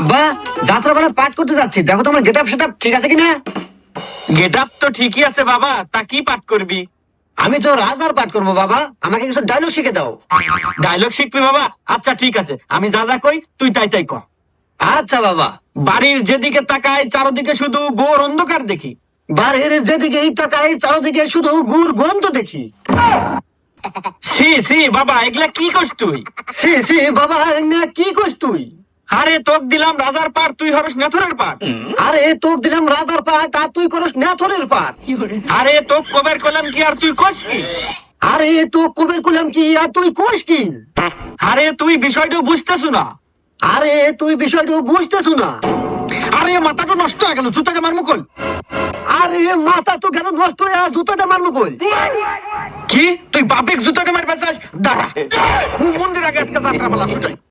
আব্বা, যাত্রা বেলা পাঠ করতে যাচ্ছি, দেখো তোমার গেট আপ সেট আপ ঠিক আছে কিনা। গেট আপ তো ঠিকই আছে বাবা, তা কি পাঠ করবি? আমি তো রাজার পাঠ করবো বাবা, আমাকে কিছু ডায়লগ শিখে দাও। ডায়লগ শিখবি বাবা? আচ্ছা ঠিক আছে, আমি যা যা কই তুই তাই তাই ক। আচ্ছা বাবা। বাড়ির যেদিকে তাকায় চারদিকে শুধু ঘোর অন্ধকার দেখি। বাড়ির যেদিকে তাকাই চারদিকে শুধু গুড় গন্ধ দেখি। সি সি বাবা, এগুলা কি করছ তুই? সি সি বাবা, না কি কইস তুই? আরে তোক দিলাম রাজার পাঠ, তুই হরস নেথরের পাঠ। আরে তোক দিলাম রাজার পাঠ আর তুই করস নেথরের পাঠ। আরে তোক কবের কলাম কি আর তুই কস কি? আরে তো কবের কুলাম কি আর তুই কইস কি? আরে তুই বিষয়টা বুঝতেছ না। আরে তুই বিষয়টা বুঝতেছু না। আরে মাথাটা নষ্ট হয়ে গেল, জুতাকে মারমু কল। আরে মাথা তো গেল নষ্ট হয়ে, আর জুতাটা মারবো কই? কি তুই বাপেক জুতাকে মারবে চাস? দাঁড়া, মন্দির আগে আজকে যাত্রা পালা শুটাই।